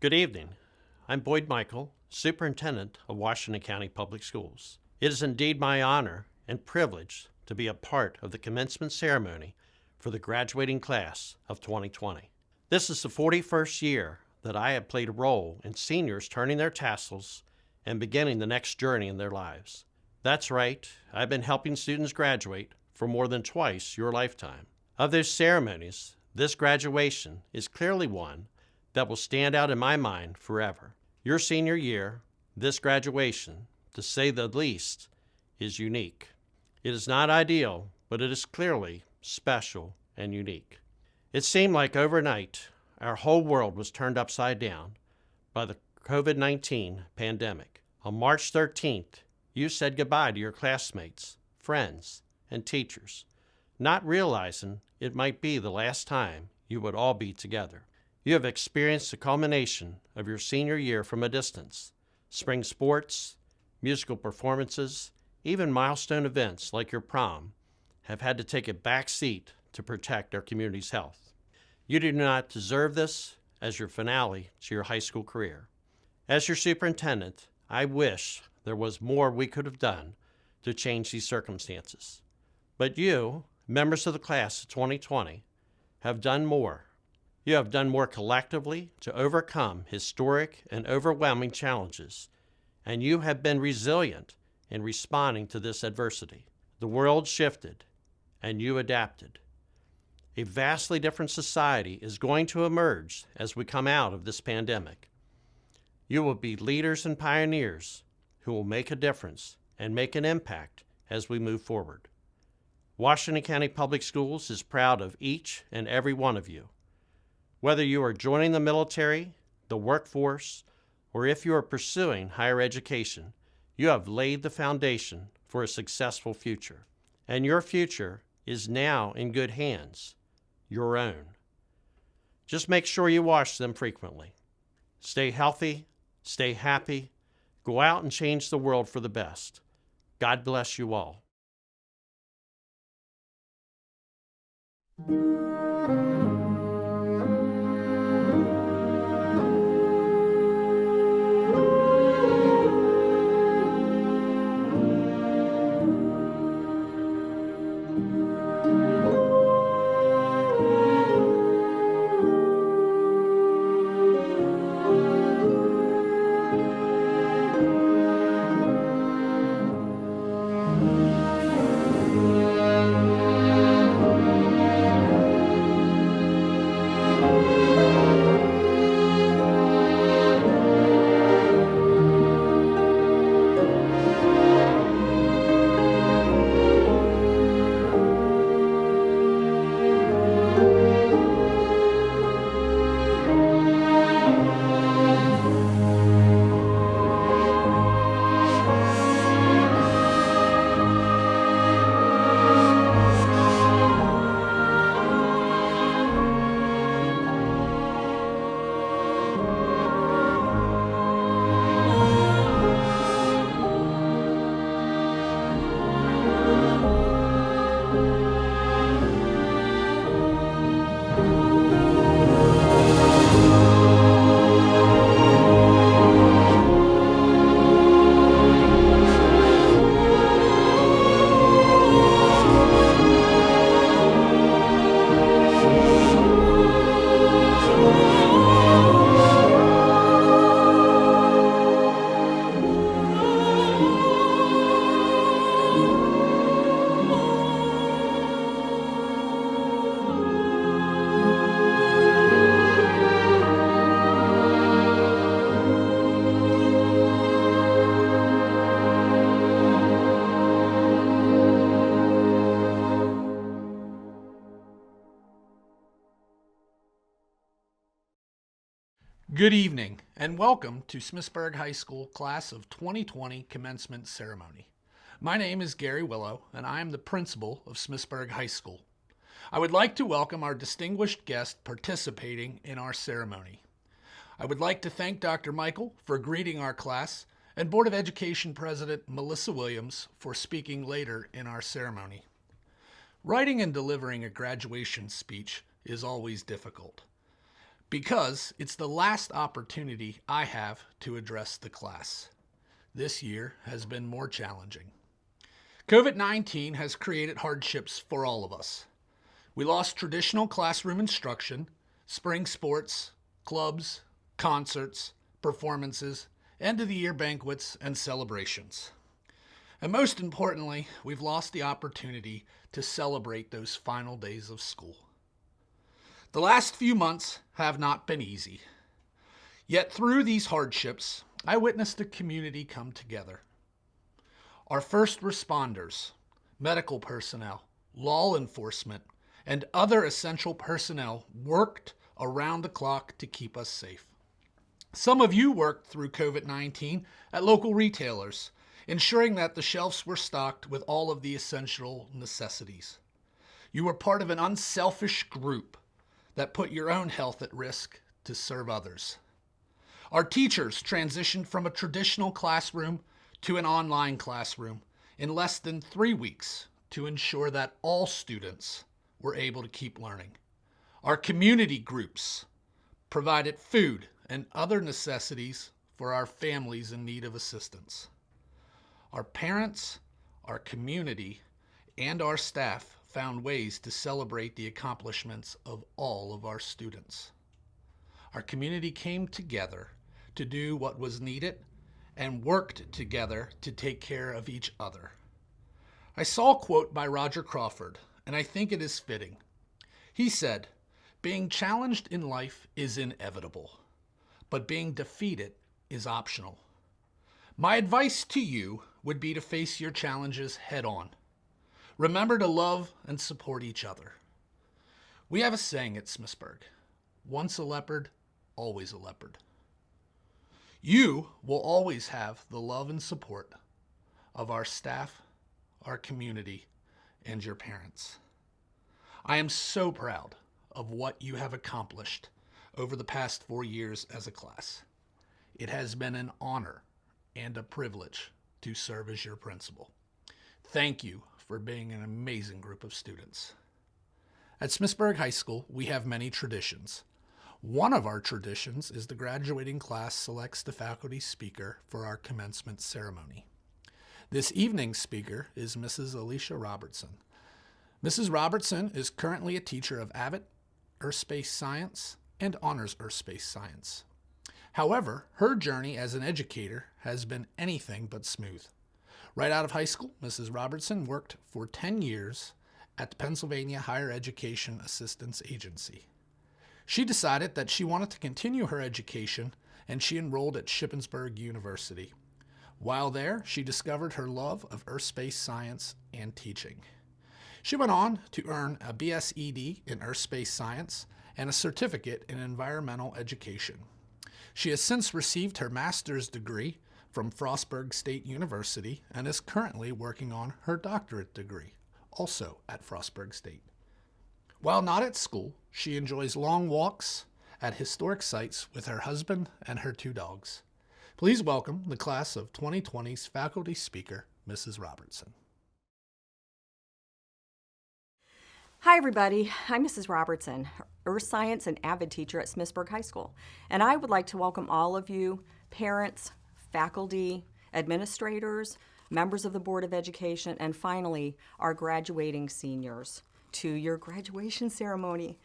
Good evening. I'm Boyd Michael, Superintendent of Washington County Public Schools. It is indeed my honor and privilege to be a part of the commencement ceremony for the graduating class of 2020. This is the 41st year that I have played a role in seniors turning their tassels and beginning the next journey in their lives. That's right, I've been helping students graduate for more than twice your lifetime. Of those ceremonies, this graduation is clearly one that will stand out in my mind forever. Your senior year, this graduation, to say the least, is unique. It is not ideal, but it is clearly special and unique. It seemed like overnight, our whole world was turned upside down by the COVID-19 pandemic. On March 13th, you said goodbye to your classmates, friends, and teachers, not realizing it might be the last time you would all be together. You have experienced the culmination of your senior year from a distance. Spring sports, musical performances, even milestone events like your prom have had to take a back seat to protect our community's health. You do not deserve this as your finale to your high school career. As your superintendent, I wish there was more we could have done to change these circumstances. But you, members of the class of 2020, have done more. You have done more collectively to overcome historic and overwhelming challenges, and you have been resilient in responding to this adversity. The world shifted, and you adapted. A vastly different society is going to emerge as we come out of this pandemic. You will be leaders and pioneers who will make a difference and make an impact as we move forward. Washington County Public Schools is proud of each and every one of you. Whether you are joining the military, the workforce, or if you are pursuing higher education, you have laid the foundation for a successful future. And your future is now in good hands, your own. Just make sure you wash them frequently. Stay healthy, stay happy, go out and change the world for the best. God bless you all. Good evening, and welcome to Smithsburg High School Class of 2020 Commencement Ceremony. My name is Gary Willow, and I am the principal of Smithsburg High School. I would like to welcome our distinguished guest participating in our ceremony. I would like to thank Dr. Michael for greeting our class, and Board of Education President Melissa Williams for speaking later in our ceremony. Writing and delivering a graduation speech is always difficult. because it's the last opportunity I have to address the class. This year has been more challenging. COVID-19 has created hardships for all of us. We lost traditional classroom instruction, spring sports, clubs, concerts, performances, end-of-the-year banquets, and celebrations. And most importantly, we've lost the opportunity to celebrate those final days of school. The last few months have not been easy. Yet through these hardships, I witnessed the community come together. Our first responders, medical personnel, law enforcement, and other essential personnel worked around the clock to keep us safe. Some of you worked through COVID-19 at local retailers, ensuring that the shelves were stocked with all of the essential necessities. You were part of an unselfish group that put your own health at risk to serve others. Our teachers transitioned from a traditional classroom to an online classroom in less than 3 weeks to ensure that all students were able to keep learning. Our community groups provided food and other necessities for our families in need of assistance. Our parents, our community, and our staff found ways to celebrate the accomplishments of all of our students. Our community came together to do what was needed and worked together to take care of each other. I saw a quote by Roger Crawford, and I think it is fitting. He said, "Being challenged in life is inevitable, but being defeated is optional." My advice to you would be to face your challenges head on. Remember to love and support each other. We have a saying at Smithsburg, once a leopard, always a leopard. You will always have the love and support of our staff, our community, and your parents. I am so proud of what you have accomplished over the past 4 years as a class. It has been an honor and a privilege to serve as your principal. Thank you for being an amazing group of students. At Smithsburg High School, we have many traditions. One of our traditions is the graduating class selects the faculty speaker for our commencement ceremony. This evening's speaker is Mrs. Alicia Robertson. Mrs. Robertson is currently a teacher of Avid, Earthspace Science, and Honors Earthspace Science. However, her journey as an educator has been anything but smooth. Right out of high school, Mrs. Robertson worked for 10 years at the Pennsylvania Higher Education Assistance Agency. She decided that she wanted to continue her education, and she enrolled at Shippensburg University. While there, she discovered her love of earthspace science and teaching. She went on to earn a BSED in earthspace science and a certificate in environmental education. She has since received her master's degree from Frostburg State University and is currently working on her doctorate degree, also at Frostburg State. While not at school, she enjoys long walks at historic sites with her husband and her 2 dogs. Please welcome the class of 2020's faculty speaker, Mrs. Robertson. Hi everybody, I'm Mrs. Robertson, Earth Science and Avid teacher at Smithsburg High School, and I would like to welcome all of you, parents, faculty, administrators, members of the Board of Education, and finally, our graduating seniors to your graduation ceremony.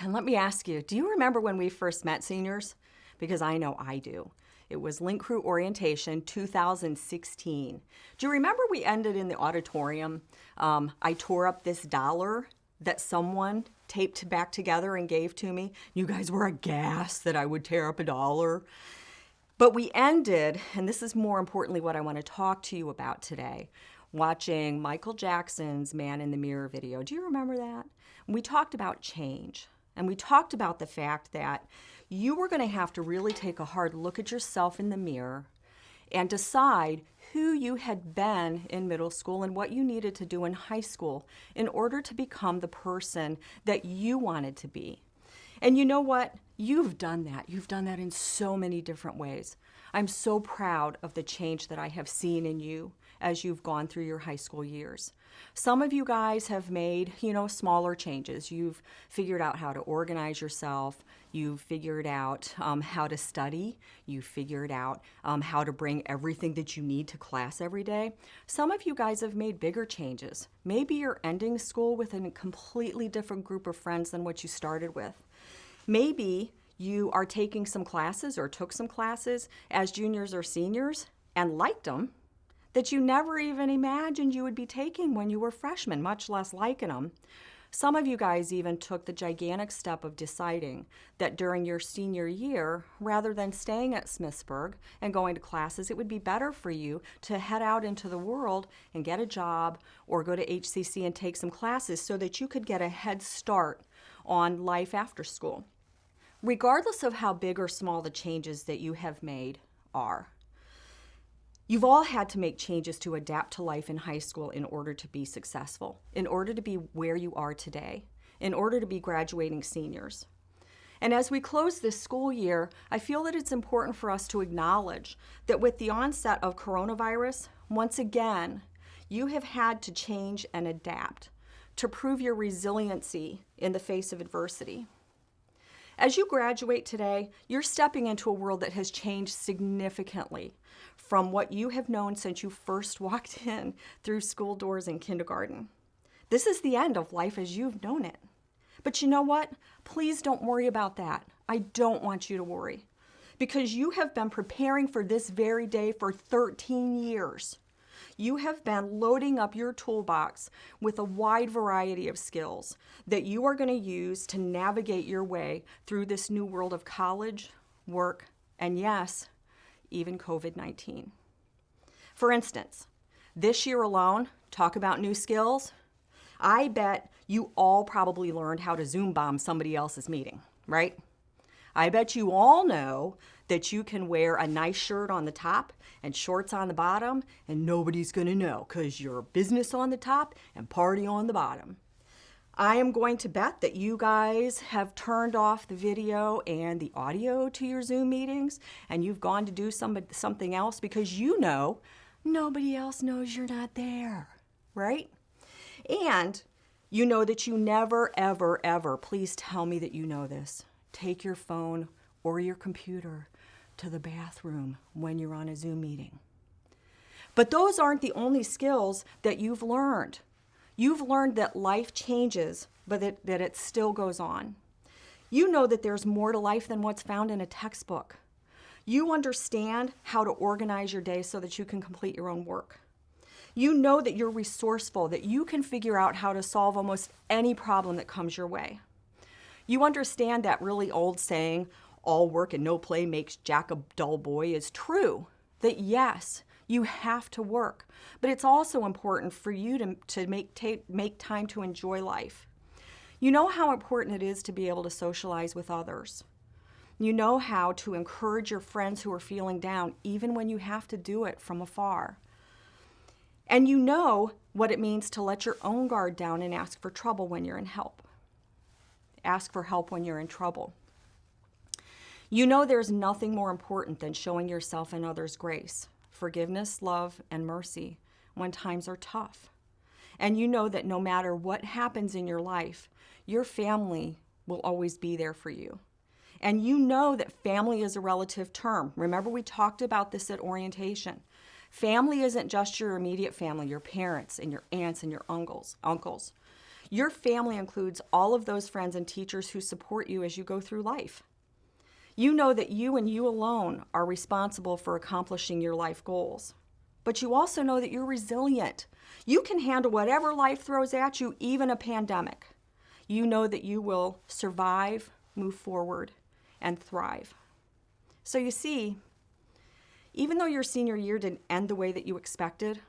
And let me ask you, do you remember when we first met, seniors? Because I know I do. It was Link Crew Orientation 2016. Do you remember we ended in the auditorium? I tore up this dollar that someone taped back together and gave to me. You guys were aghast that I would tear up a dollar. But we ended, and this is more importantly what I want to talk to you about today, watching Michael Jackson's Man in the Mirror video. Do you remember that? We talked about change, and we talked about the fact that you were going to have to really take a hard look at yourself in the mirror and decide who you had been in middle school and what you needed to do in high school in order to become the person that you wanted to be. And you know what? You've done that. You've done that in so many different ways. I'm so proud of the change that I have seen in you as you've gone through your high school years. Some of you guys have made, smaller changes. You've figured out how to organize yourself. You've figured out how to study. You've figured out how to bring everything that you need to class every day. Some of you guys have made bigger changes. Maybe you're ending school with a completely different group of friends than what you started with. Maybe you are taking some classes or took some classes as juniors or seniors and liked them that you never even imagined you would be taking when you were freshmen, much less liking them. Some of you guys even took the gigantic step of deciding that during your senior year, rather than staying at Smithsburg and going to classes, it would be better for you to head out into the world and get a job or go to HCC and take some classes so that you could get a head start on life after school. Regardless of how big or small the changes that you have made are, you've all had to make changes to adapt to life in high school in order to be successful, in order to be where you are today, in order to be graduating seniors. And as we close this school year, I feel that it's important for us to acknowledge that with the onset of coronavirus, once again, you have had to change and adapt to prove your resiliency in the face of adversity. As you graduate today, you're stepping into a world that has changed significantly from what you have known since you first walked in through school doors in kindergarten. This is the end of life as you've known it. But you know what? Please don't worry about that. I don't want you to worry, because you have been preparing for this very day for 13 years. You have been loading up your toolbox with a wide variety of skills that you are going to use to navigate your way through this new world of college, work, and yes, even COVID-19. For instance, this year alone, talk about new skills, I bet you all probably learned how to Zoom bomb somebody else's meeting, right? I bet you all know that you can wear a nice shirt on the top and shorts on the bottom, and nobody's gonna know because you're business on the top and party on the bottom. I am going to bet that you guys have turned off the video and the audio to your Zoom meetings, and you've gone to do something else because you know nobody else knows you're not there, right? And you know that you never, ever, ever, please tell me that you know this, take your phone or your computer to the bathroom when you're on a Zoom meeting. But those aren't the only skills that you've learned. You've learned that life changes, but that it still goes on. You know that there's more to life than what's found in a textbook. You understand how to organize your day so that you can complete your own work. You know that you're resourceful, that you can figure out how to solve almost any problem that comes your way. You understand that really old saying, all work and no play makes Jack a dull boy, is true. That yes, you have to work, but it's also important for you to make time to enjoy life. You know how important it is to be able to socialize with others. You know how to encourage your friends who are feeling down, even when you have to do it from afar. And you know what it means to let your own guard down and ask for trouble when you're in help. Ask for help when you're in trouble. You know there's nothing more important than showing yourself and others grace, forgiveness, love, and mercy when times are tough. And you know that no matter what happens in your life, your family will always be there for you. And you know that family is a relative term. Remember, we talked about this at orientation. Family isn't just your immediate family, your parents and your aunts and your uncles. Your family includes all of those friends and teachers who support you as you go through life. You know that you and you alone are responsible for accomplishing your life goals. But you also know that you're resilient. You can handle whatever life throws at you, even a pandemic. You know that you will survive, move forward, and thrive. So you see, even though your senior year didn't end the way that you expected,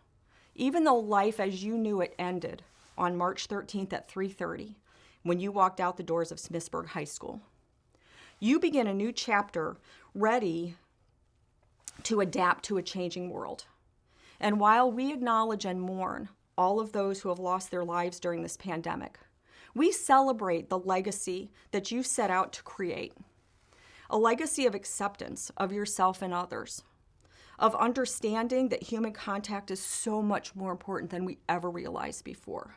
even though life as you knew it ended on March 13th at 3:30, when you walked out the doors of Smithsburg High School, you begin a new chapter ready to adapt to a changing world. And while we acknowledge and mourn all of those who have lost their lives during this pandemic, we celebrate the legacy that you set out to create. A legacy of acceptance of yourself and others. of understanding that human contact is so much more important than we ever realized before,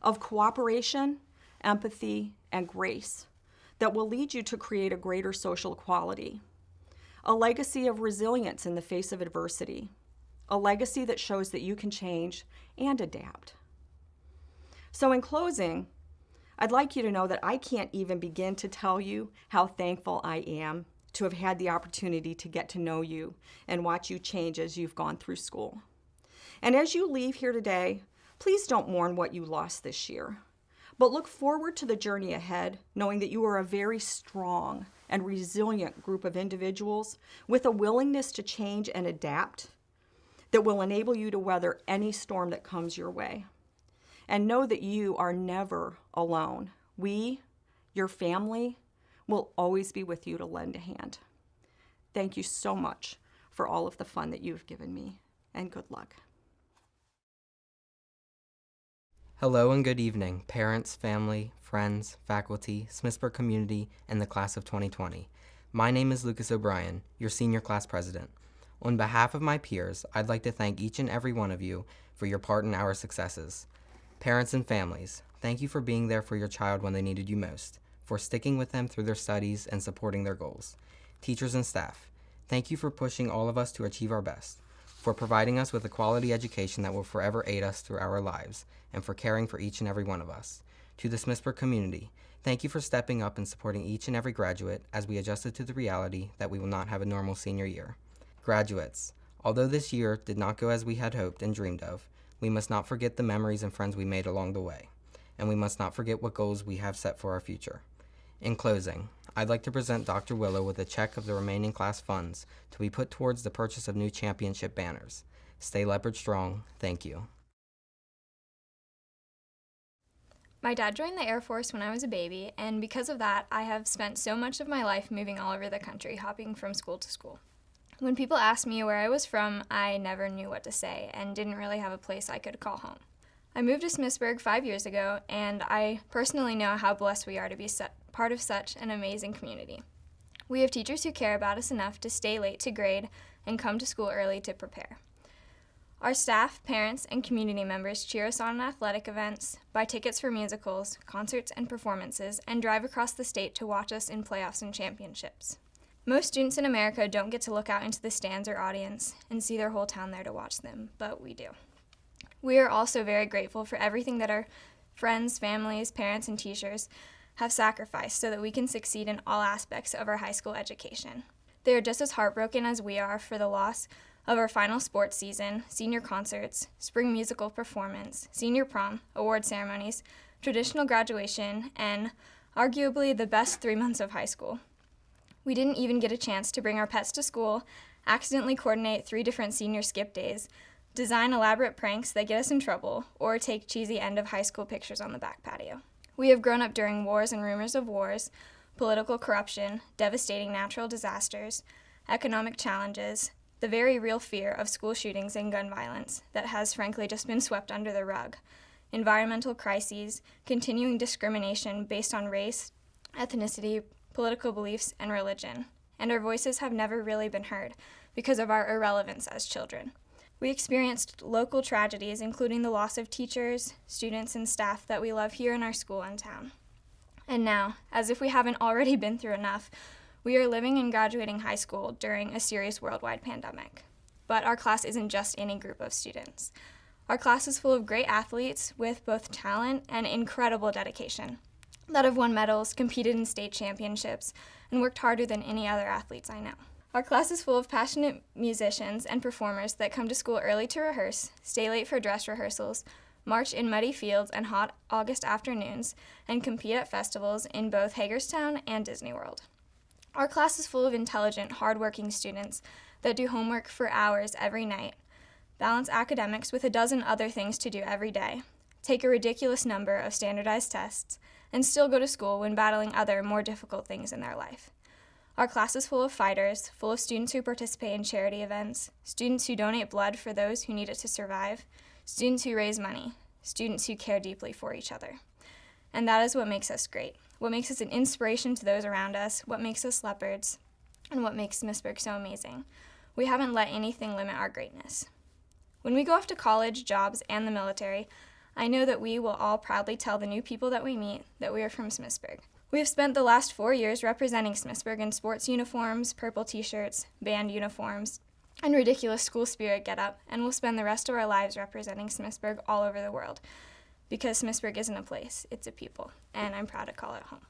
of cooperation, empathy, and grace that will lead you to create a greater social equality, a legacy of resilience in the face of adversity, a legacy that shows that you can change and adapt. So in closing, I'd like you to know that I can't even begin to tell you how thankful I am to have had the opportunity to get to know you and watch you change as you've gone through school. And as you leave here today, please don't mourn what you lost this year, but look forward to the journey ahead, knowing that you are a very strong and resilient group of individuals with a willingness to change and adapt that will enable you to weather any storm that comes your way. And know that you are never alone. We, your family, will always be with you to lend a hand. Thank you so much for all of the fun that you've given me, and good luck. Hello and good evening, parents, family, friends, faculty, Smithsburg community, and the class of 2020. My name is Lucas O'Brien, your senior class president. On behalf of my peers, I'd like to thank each and every one of you for your part in our successes. Parents and families, thank you for being there for your child when they needed you most, for sticking with them through their studies and supporting their goals. Teachers and staff, thank you for pushing all of us to achieve our best, for providing us with a quality education that will forever aid us through our lives, and for caring for each and every one of us. To the Smithsburg community, thank you for stepping up and supporting each and every graduate as we adjusted to the reality that we will not have a normal senior year. Graduates, although this year did not go as we had hoped and dreamed of, we must not forget the memories and friends we made along the way, and we must not forget what goals we have set for our future. In closing, I'd like to present Dr. Willow with a check of the remaining class funds to be put towards the purchase of new championship banners. Stay Leopard strong. Thank you. My dad joined the Air Force when I was a baby, and because of that, I have spent so much of my life moving all over the country, hopping from school to school. When people asked me where I was from, I never knew what to say and didn't really have a place I could call home. I moved to Smithsburg 5 years ago, and I personally know how blessed we are to be part of such an amazing community. We have teachers who care about us enough to stay late to grade and come to school early to prepare. Our staff, parents, and community members cheer us on in athletic events, buy tickets for musicals, concerts, and performances, and drive across the state to watch us in playoffs and championships. Most students in America don't get to look out into the stands or audience and see their whole town there to watch them, but we do. We are also very grateful for everything that our friends, families, parents, and teachers have sacrificed so that we can succeed in all aspects of our high school education. They are just as heartbroken as we are for the loss of our final sports season, senior concerts, spring musical performance, senior prom, award ceremonies, traditional graduation, and arguably the best 3 months of high school. We didn't even get a chance to bring our pets to school, accidentally coordinate 3 different senior skip days, design elaborate pranks that get us in trouble, or take cheesy end of high school pictures on the back patio. We have grown up during wars and rumors of wars, political corruption, devastating natural disasters, economic challenges, the very real fear of school shootings and gun violence that has frankly just been swept under the rug, environmental crises, continuing discrimination based on race, ethnicity, political beliefs, and religion, and our voices have never really been heard because of our irrelevance as children. We experienced local tragedies, including the loss of teachers, students, and staff that we love here in our school and town. And now, as if we haven't already been through enough, we are living and graduating high school during a serious worldwide pandemic. But our class isn't just any group of students. Our class is full of great athletes with both talent and incredible dedication that have won medals, competed in state championships, and worked harder than any other athletes I know. Our class is full of passionate musicians and performers that come to school early to rehearse, stay late for dress rehearsals, march in muddy fields and hot August afternoons, and compete at festivals in both Hagerstown and Disney World. Our class is full of intelligent, hardworking students that do homework for hours every night, balance academics with a dozen other things to do every day, take a ridiculous number of standardized tests, and still go to school when battling other, more difficult things in their life. Our class is full of fighters, full of students who participate in charity events, students who donate blood for those who need it to survive, students who raise money, students who care deeply for each other. And that is what makes us great, what makes us an inspiration to those around us, what makes us leopards, and what makes Smithsburg so amazing. We haven't let anything limit our greatness. When we go off to college, jobs, and the military, I know that we will all proudly tell the new people that we meet that we are from Smithsburg. We have spent the last 4 years representing Smithsburg in sports uniforms, purple t-shirts, band uniforms, and ridiculous school spirit getup, and we'll spend the rest of our lives representing Smithsburg all over the world. Because Smithsburg isn't a place, it's a people, and I'm proud to call it home.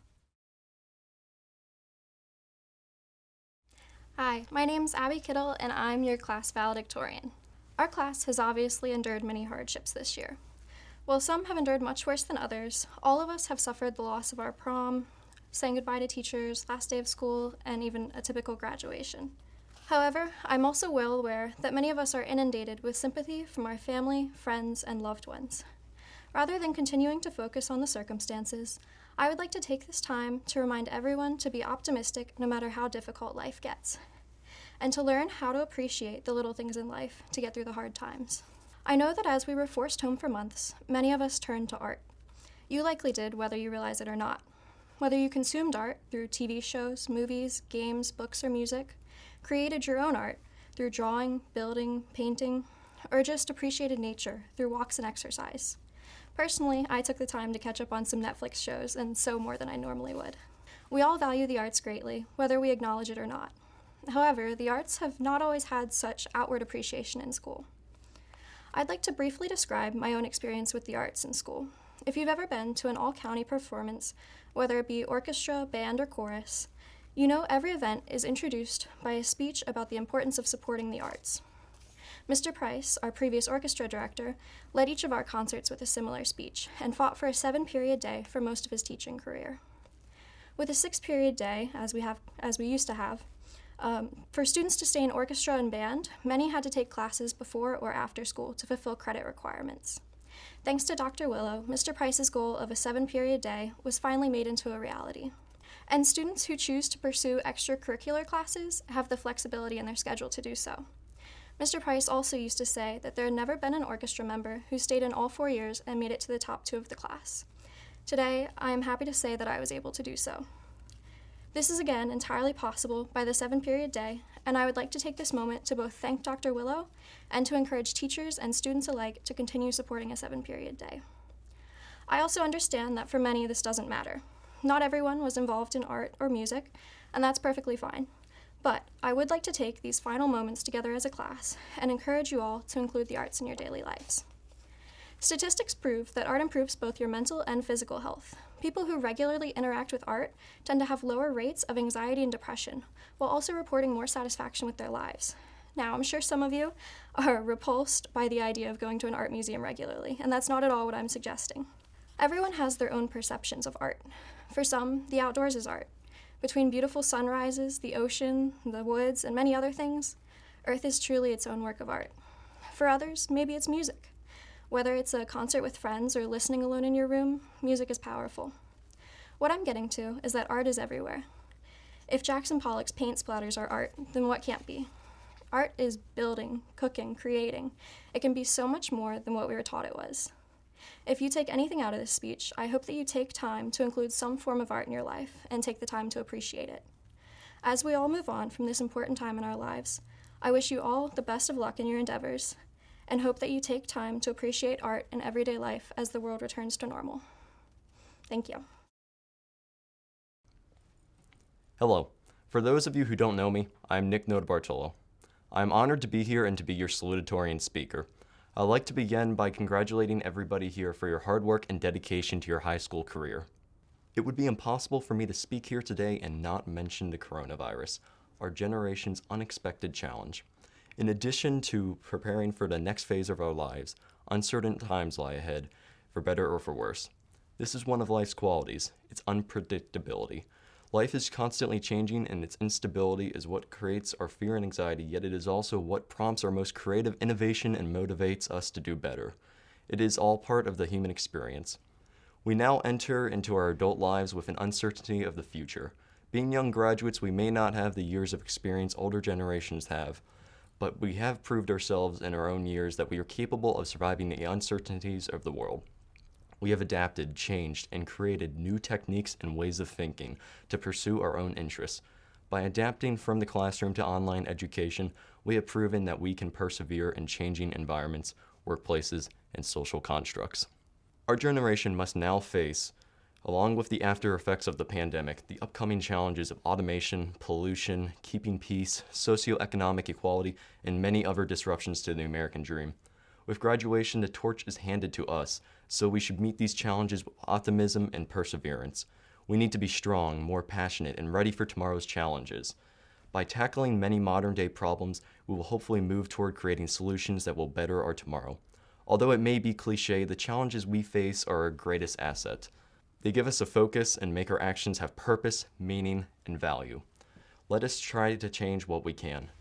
Hi, my name's Abby Kittle, and I'm your class valedictorian. Our class has obviously endured many hardships this year. While some have endured much worse than others, all of us have suffered the loss of our prom, saying goodbye to teachers, last day of school, and even a typical graduation. However, I'm also well aware that many of us are inundated with sympathy from our family, friends, and loved ones. Rather than continuing to focus on the circumstances, I would like to take this time to remind everyone to be optimistic no matter how difficult life gets, and to learn how to appreciate the little things in life to get through the hard times. I know that as we were forced home for months, many of us turned to art. You likely did, whether you realize it or not. Whether you consumed art through TV shows, movies, games, books, or music, created your own art through drawing, building, painting, or just appreciated nature through walks and exercise. Personally, I took the time to catch up on some Netflix shows, and so more than I normally would. We all value the arts greatly, whether we acknowledge it or not. However, the arts have not always had such outward appreciation in school. I'd like to briefly describe my own experience with the arts in school. If you've ever been to an all-county performance, whether it be orchestra, band, or chorus, you know every event is introduced by a speech about the importance of supporting the arts. Mr. Price, our previous orchestra director, led each of our concerts with a similar speech and fought for a 7-period day for most of his teaching career. With a 6-period day, as we used to have, for students to stay in orchestra and band, many had to take classes before or after school to fulfill credit requirements. Thanks to Dr. Willow, Mr. Price's goal of a 7-period day was finally made into a reality. And students who choose to pursue extracurricular classes have the flexibility in their schedule to do so. Mr. Price also used to say that there had never been an orchestra member who stayed in all 4 years and made it to the top 2 of the class. Today, I am happy to say that I was able to do so. This is again entirely possible by the 7-period day, and I would like to take this moment to both thank Dr. Willow and to encourage teachers and students alike to continue supporting a 7-period day. I also understand that for many this doesn't matter. Not everyone was involved in art or music, and that's perfectly fine. But I would like to take these final moments together as a class and encourage you all to include the arts in your daily lives. Statistics prove that art improves both your mental and physical health. People who regularly interact with art tend to have lower rates of anxiety and depression, while also reporting more satisfaction with their lives. Now, I'm sure some of you are repulsed by the idea of going to an art museum regularly, and that's not at all what I'm suggesting. Everyone has their own perceptions of art. For some, the outdoors is art. Between beautiful sunrises, the ocean, the woods, and many other things, Earth is truly its own work of art. For others, maybe it's music. Whether it's a concert with friends or listening alone in your room, music is powerful. What I'm getting to is that art is everywhere. If Jackson Pollock's paint splatters are art, then what can't be? Art is building, cooking, creating. It can be so much more than what we were taught it was. If you take anything out of this speech, I hope that you take time to include some form of art in your life and take the time to appreciate it. As we all move on from this important time in our lives, I wish you all the best of luck in your endeavors and hope that you take time to appreciate art in everyday life as the world returns to normal. Thank you. Hello. For those of you who don't know me, I'm Nick Notabartolo. I'm honored to be here and to be your salutatorian speaker. I'd like to begin by congratulating everybody here for your hard work and dedication to your high school career. It would be impossible for me to speak here today and not mention the coronavirus, our generation's unexpected challenge. In addition to preparing for the next phase of our lives, uncertain times lie ahead, for better or for worse. This is one of life's qualities, its unpredictability. Life is constantly changing, and its instability is what creates our fear and anxiety, yet it is also what prompts our most creative innovation and motivates us to do better. It is all part of the human experience. We now enter into our adult lives with an uncertainty of the future. Being young graduates, we may not have the years of experience older generations have, but we have proved ourselves in our own years that we are capable of surviving the uncertainties of the world. We have adapted, changed, and created new techniques and ways of thinking to pursue our own interests. By adapting from the classroom to online education, we have proven that we can persevere in changing environments, workplaces, and social constructs. Our generation must now face, along with the after effects of the pandemic, the upcoming challenges of automation, pollution, keeping peace, socioeconomic equality, and many other disruptions to the American dream. With graduation, the torch is handed to us, so we should meet these challenges with optimism and perseverance. We need to be strong, more passionate, and ready for tomorrow's challenges. By tackling many modern-day problems, we will hopefully move toward creating solutions that will better our tomorrow. Although it may be cliche, the challenges we face are our greatest asset. They give us a focus and make our actions have purpose, meaning, and value. Let us try to change what we can.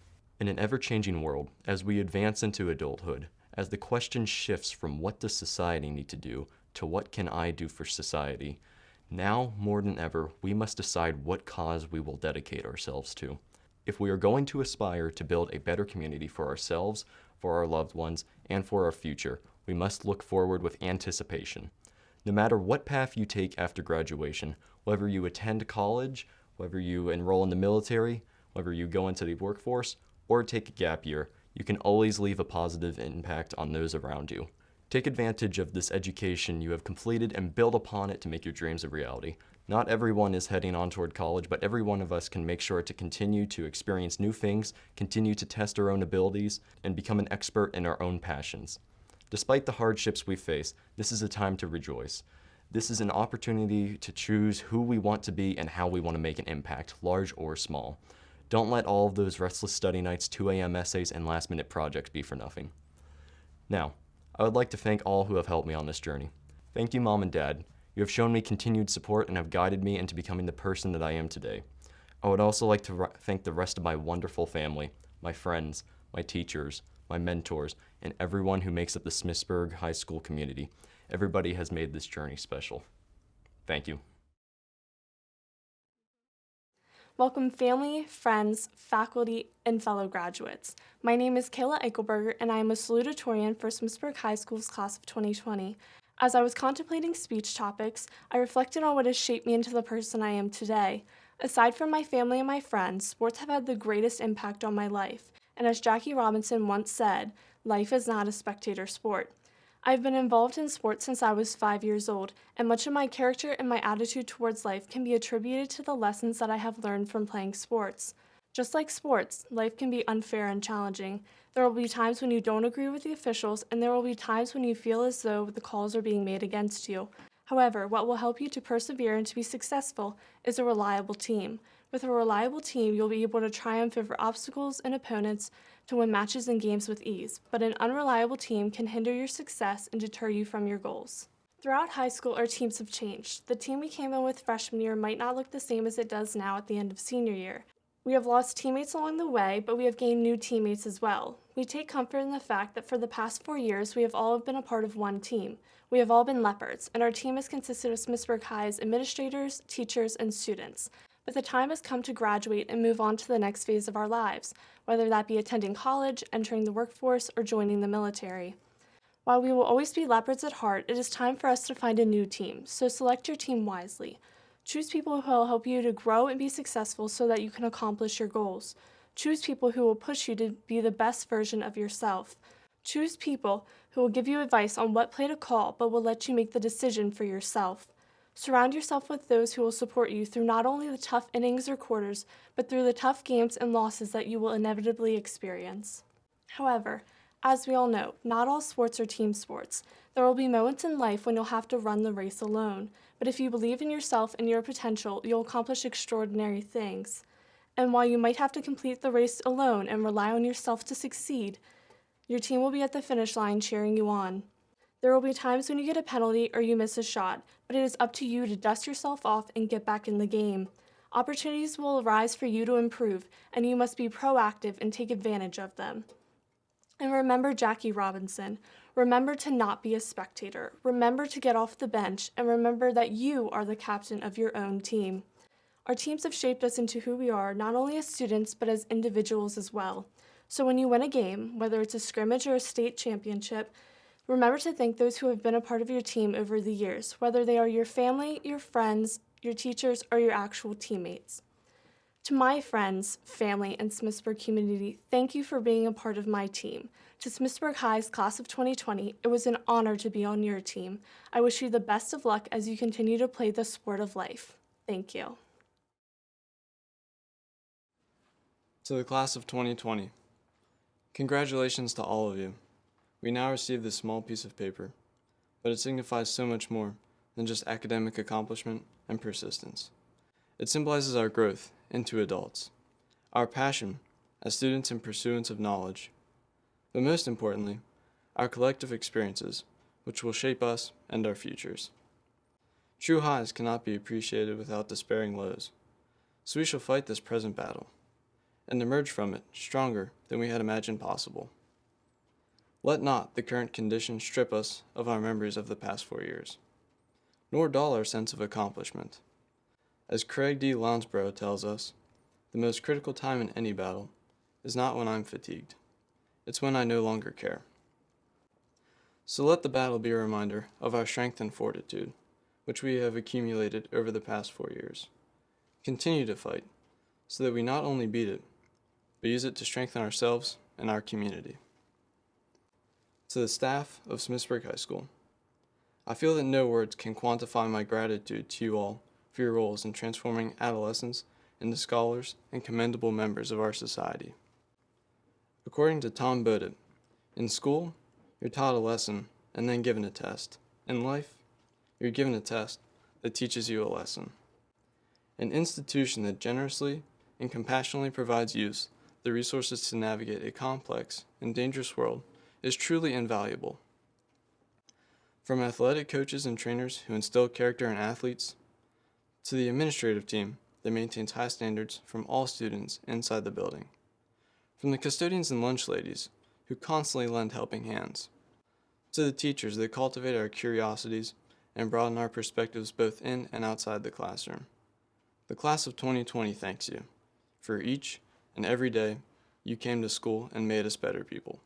In an ever-changing world, as we advance into adulthood, as the question shifts from what does society need to do to what can I do for society, now more than ever, we must decide what cause we will dedicate ourselves to. If we are going to aspire to build a better community for ourselves, for our loved ones, and for our future, we must look forward with anticipation. No matter what path you take after graduation, whether you attend college, whether you enroll in the military, whether you go into the workforce, or take a gap year, you can always leave a positive impact on those around you. Take advantage of this education you have completed and build upon it to make your dreams a reality. Not everyone is heading on toward college, but every one of us can make sure to continue to experience new things, continue to test our own abilities, and become an expert in our own passions. Despite the hardships we face, this is a time to rejoice. This is an opportunity to choose who we want to be and how we want to make an impact, large or small. Don't let all of those restless study nights, 2 a.m. essays, and last-minute projects be for nothing. Now, I would like to thank all who have helped me on this journey. Thank you, Mom and Dad. You have shown me continued support and have guided me into becoming the person that I am today. I would also like to thank the rest of my wonderful family, my friends, my teachers, my mentors, and everyone who makes up the Smithsburg High School community. Everybody has made this journey special. Thank you. Welcome family, friends, faculty, and fellow graduates. My name is Kayla Eichelberger, and I am a salutatorian for Smithsburg High School's class of 2020. As I was contemplating speech topics, I reflected on what has shaped me into the person I am today. Aside from my family and my friends, sports have had the greatest impact on my life. And as Jackie Robinson once said, life is not a spectator sport. I've been involved in sports since I was 5 years old, and much of my character and my attitude towards life can be attributed to the lessons that I have learned from playing sports. Just like sports, life can be unfair and challenging. There will be times when you don't agree with the officials, and there will be times when you feel as though the calls are being made against you. However, what will help you to persevere and to be successful is a reliable team. With a reliable team, you'll be able to triumph over obstacles and opponents to win matches and games with ease, but an unreliable team can hinder your success and deter you from your goals. Throughout high school, our teams have changed. The team we came in with freshman year might not look the same as it does now at the end of senior year. We have lost teammates along the way, but we have gained new teammates as well. We take comfort in the fact that for the past 4 years, we have all been a part of one team. We have all been Leopards, and our team has consisted of Smithsburg High's administrators, teachers, and students. But the time has come to graduate and move on to the next phase of our lives, whether that be attending college, entering the workforce, or joining the military. While we will always be Leopards at heart, it is time for us to find a new team, so select your team wisely. Choose people who will help you to grow and be successful so that you can accomplish your goals. Choose people who will push you to be the best version of yourself. Choose people who will give you advice on what play to call, but will let you make the decision for yourself. Surround yourself with those who will support you through not only the tough innings or quarters, but through the tough games and losses that you will inevitably experience. However, as we all know, not all sports are team sports. There will be moments in life when you'll have to run the race alone, but if you believe in yourself and your potential, you'll accomplish extraordinary things. And while you might have to complete the race alone and rely on yourself to succeed, your team will be at the finish line cheering you on. There will be times when you get a penalty or you miss a shot, but it is up to you to dust yourself off and get back in the game. Opportunities will arise for you to improve, and you must be proactive and take advantage of them. And remember Jackie Robinson. Remember to not be a spectator. Remember to get off the bench, and remember that you are the captain of your own team. Our teams have shaped us into who we are, not only as students, but as individuals as well. So when you win a game, whether it's a scrimmage or a state championship, remember to thank those who have been a part of your team over the years, whether they are your family, your friends, your teachers, or your actual teammates. To my friends, family, and Smithsburg community, thank you for being a part of my team. To Smithsburg High's class of 2020, it was an honor to be on your team. I wish you the best of luck as you continue to play the sport of life. Thank you. To the class of 2020, congratulations to all of you. We now receive this small piece of paper, but it signifies so much more than just academic accomplishment and persistence. It symbolizes our growth into adults, our passion as students in pursuance of knowledge, but most importantly, our collective experiences, which will shape us and our futures. True highs cannot be appreciated without despairing lows, so we shall fight this present battle and emerge from it stronger than we had imagined possible. Let not the current conditions strip us of our memories of the past 4 years, nor dull our sense of accomplishment. As Craig D. Lounsborough tells us, the most critical time in any battle is not when I'm fatigued. It's when I no longer care. So let the battle be a reminder of our strength and fortitude, which we have accumulated over the past 4 years. Continue to fight, so that we not only beat it, but use it to strengthen ourselves and our community. To the staff of Smithsburg High School, I feel that no words can quantify my gratitude to you all for your roles in transforming adolescents into scholars and commendable members of our society. According to Tom Bowden, in school, you're taught a lesson and then given a test. In life, you're given a test that teaches you a lesson. An institution that generously and compassionately provides youth the resources to navigate a complex and dangerous world is truly invaluable. From athletic coaches and trainers who instill character in athletes, to the administrative team that maintains high standards from all students inside the building, from the custodians and lunch ladies who constantly lend helping hands, to the teachers that cultivate our curiosities and broaden our perspectives both in and outside the classroom. The class of 2020 thanks you for each and every day you came to school and made us better people.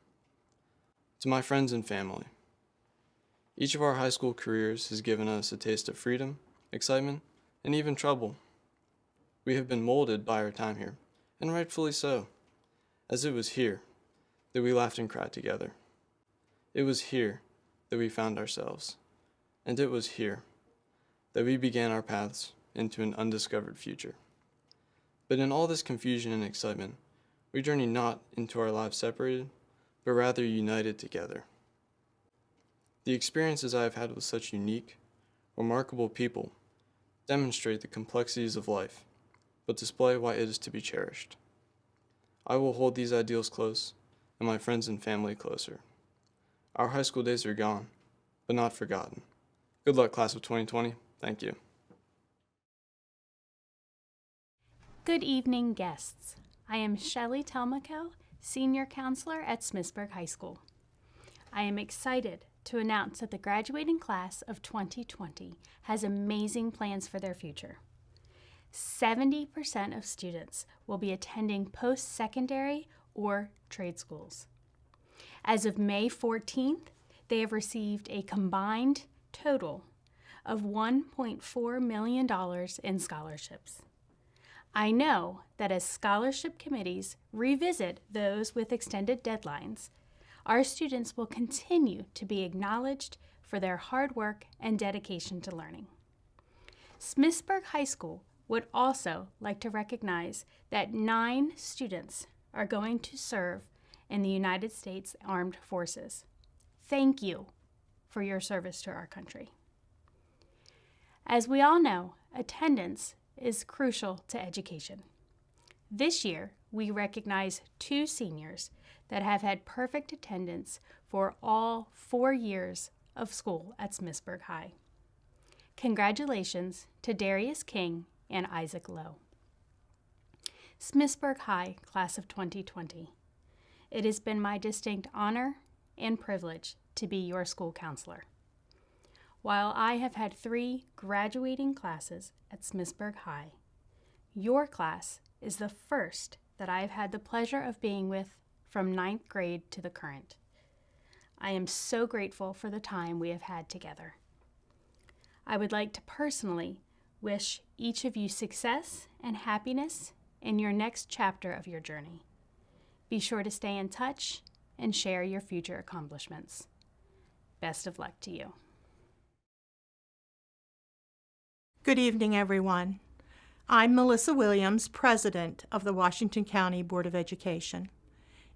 To my friends and family, each of our high school careers has given us a taste of freedom, excitement, and even trouble. We have been molded by our time here, and rightfully so, as it was here that we laughed and cried together. It was here that we found ourselves, and it was here that we began our paths into an undiscovered future. But in all this confusion and excitement, we journey not into our lives separated, but rather united together. The experiences I have had with such unique, remarkable people demonstrate the complexities of life, but display why it is to be cherished. I will hold these ideals close, and my friends and family closer. Our high school days are gone, but not forgotten. Good luck, class of 2020. Thank you. Good evening, guests. I am Shelley Telmaco, Senior Counselor at Smithsburg High School. I am excited to announce that the graduating class of 2020 has amazing plans for their future. 70% of students will be attending post-secondary or trade schools. As of May 14th, they have received a combined total of $1.4 million in scholarships. I know that as scholarship committees revisit those with extended deadlines, our students will continue to be acknowledged for their hard work and dedication to learning. Smithsburg High School would also like to recognize that 9 students are going to serve in the United States Armed Forces. Thank you for your service to our country. As we all know, attendance is crucial to education. This year, we recognize 2 seniors that have had perfect attendance for all 4 years of school at Smithsburg High. Congratulations to Darius King and Isaac Lowe. Smithsburg High, class of 2020. It has been my distinct honor and privilege to be your school counselor. While I have had 3 graduating classes at Smithsburg High, your class is the first that I have had the pleasure of being with from 9th grade to the current. I am so grateful for the time we have had together. I would like to personally wish each of you success and happiness in your next chapter of your journey. Be sure to stay in touch and share your future accomplishments. Best of luck to you. Good evening, everyone. I'm Melissa Williams, President of the Washington County Board of Education.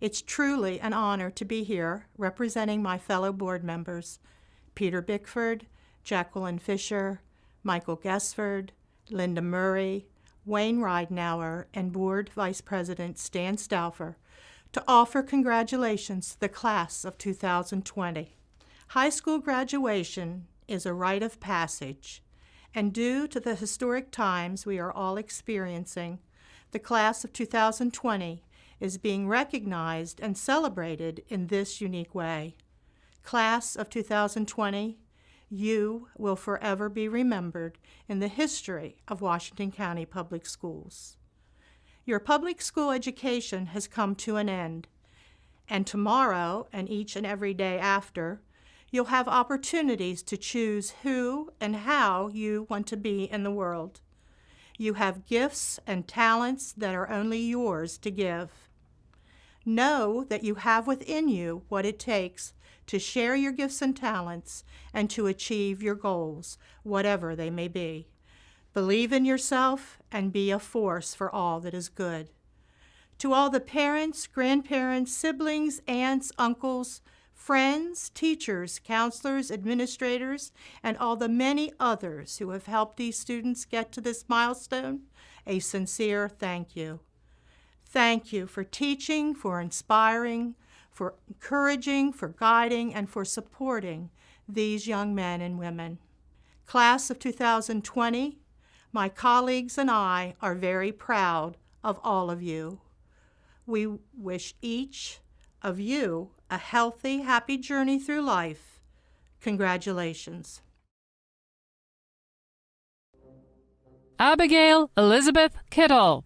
It's truly an honor to be here representing my fellow board members, Peter Bickford, Jacqueline Fisher, Michael Gesford, Linda Murray, Wayne Ridenour, and Board Vice President Stan Stauffer, to offer congratulations to the class of 2020. High school graduation is a rite of passage, and due to the historic times we are all experiencing, the class of 2020 is being recognized and celebrated in this unique way. Class of 2020, you will forever be remembered in the history of Washington County Public Schools. Your public school education has come to an end, and tomorrow and each and every day after, you'll have opportunities to choose who and how you want to be in the world. You have gifts and talents that are only yours to give. Know that you have within you what it takes to share your gifts and talents and to achieve your goals, whatever they may be. Believe in yourself and be a force for all that is good. To all the parents, grandparents, siblings, aunts, uncles, friends, teachers, counselors, administrators, and all the many others who have helped these students get to this milestone, a sincere thank you. Thank you for teaching, for inspiring, for encouraging, for guiding, and for supporting these young men and women. Class of 2020, my colleagues and I are very proud of all of you. We wish each of you a healthy, happy journey through life. Congratulations. Abigail Elizabeth Kittle.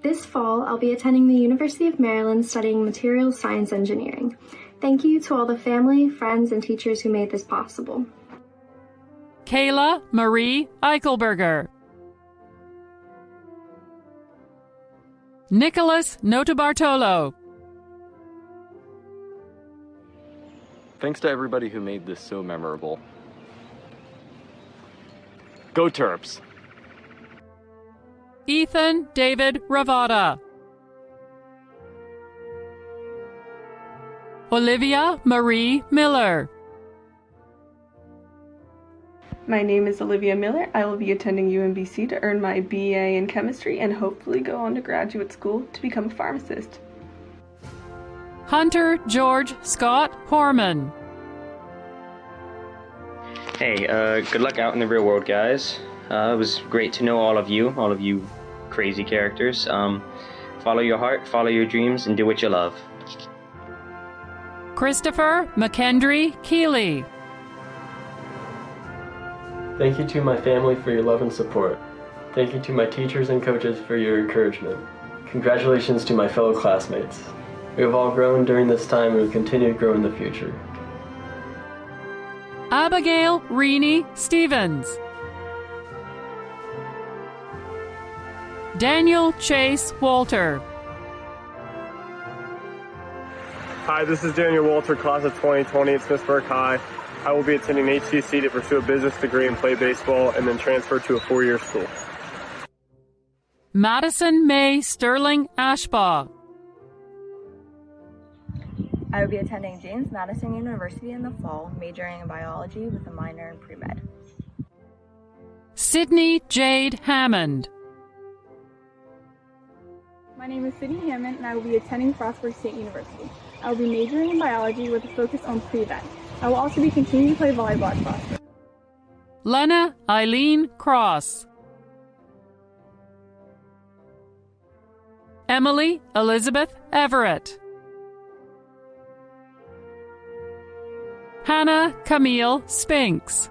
This fall, I'll be attending the University of Maryland studying materials science engineering. Thank you to all the family, friends, and teachers who made this possible. Kayla Marie Eichelberger. Nicholas Notabartolo. Thanks to everybody who made this so memorable. Go Terps! Ethan David Ravada. Olivia Marie Miller. My name is Olivia Miller. I will be attending UMBC to earn my BA in chemistry and hopefully go on to graduate school to become a pharmacist. Hunter George Scott Horman. Hey, good luck out in the real world, guys. It was great to know all of you crazy characters. Follow your heart, follow your dreams, and do what you love. Christopher McKendry Keeley. Thank you to my family for your love and support. Thank you to my teachers and coaches for your encouragement. Congratulations to my fellow classmates. We have all grown during this time and will continue to grow in the future. Abigail Rini Stevens. Daniel Chase Walter. Hi, this is Daniel Walter, class of 2020 at Smithsburg High. I will be attending HCC to pursue a business degree and play baseball and then transfer to a 4-year school. Madison May Sterling Ashbaugh. I will be attending James Madison University in the fall, majoring in biology with a minor in pre-med. Sydney Jade Hammond. My name is Sydney Hammond, and I will be attending Frostburg State University. I will be majoring in biology with a focus on pre-vet. I will also be continuing to play volleyball at Frostburg. Lenna Eileen Cross. Emily Elizabeth Everett. Hannah Camille Spinks.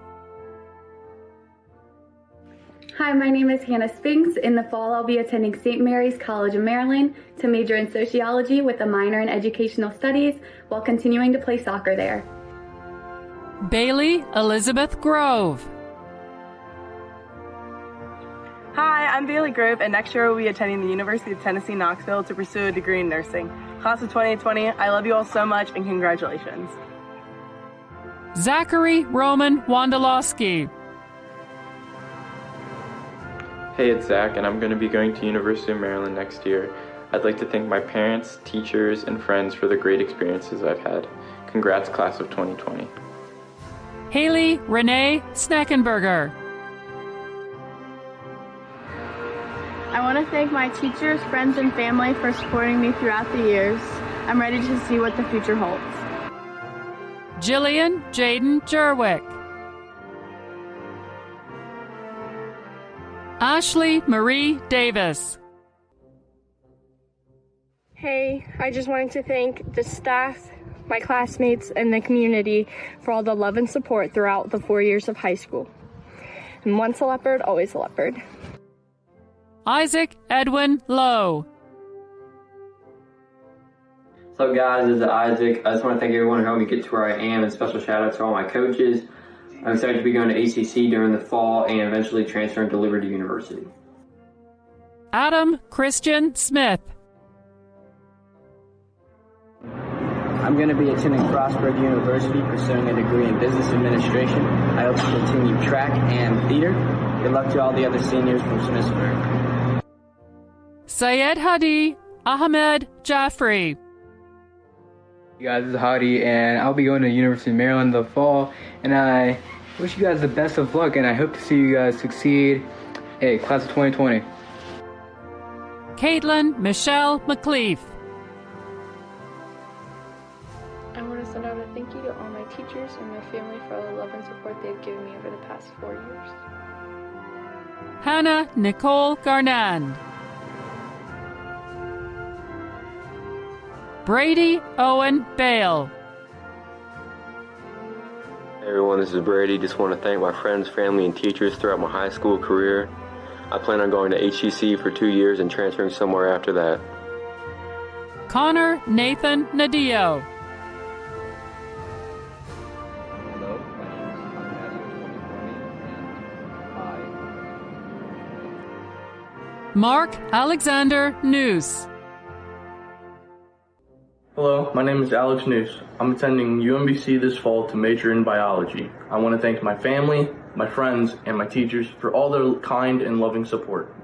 Hi, my name is Hannah Spinks. In the fall, I'll be attending St. Mary's College of Maryland to major in sociology with a minor in educational studies while continuing to play soccer there. Baile Elizabeth Grove. Hi, I'm Baile Grove, and next year we'll be attending the University of Tennessee, Knoxville to pursue a degree in nursing. Class of 2020, I love you all so much, and congratulations. Zachary Roman Wondolowski. Hey, it's Zach, and I'm going to be going to University of Maryland next year. I'd like to thank my parents, teachers, and friends for the great experiences I've had. Congrats, class of 2020. Haley Renee Sneckenberger. I want to thank my teachers, friends, and family for supporting me throughout the years. I'm ready to see what the future holds. Jillian Jaden Jerwick. Ashley Marie Davis. Hey, I just wanted to thank the staff, my classmates, and the community for all the love and support throughout the 4 years of high school. And once a leopard, always a leopard. Isaac Edwin Lowe. What's up, guys? This is Isaac. I just want to thank everyone who helped me get to where I am, and special shout out to all my coaches. I'm excited to be going to ACC during the fall and eventually transferring to Liberty University. Adam Christian Smith. I'm going to be attending Frostburg University, pursuing a degree in business administration. I hope to continue track and theater. Good luck to all the other seniors from Smithsburg. Syed Hadi Ahmed Jaffrey. You guys, this is Hadi, and I'll be going to the University of Maryland in the fall, and I wish you guys the best of luck, and I hope to see you guys succeed. Hey, class of 2020. Caitlin Michelle McLeaf. I want to send out a thank you to all my teachers and my family for all the love and support they've given me over the past 4 years. Hannah Nicole Garnand. Brady Owen Baile. Hey everyone, this is Brady. Just want to thank my friends, family, and teachers throughout my high school career. I plan on going to HCC for 2 years and transferring somewhere after that. Connor Nathan Nadio. Hello, my name is Mark Alexander Noose. Hello, my name is Alex Noose. I'm attending UMBC this fall to major in biology. I want to thank my family, my friends, and my teachers for all their kind and loving support.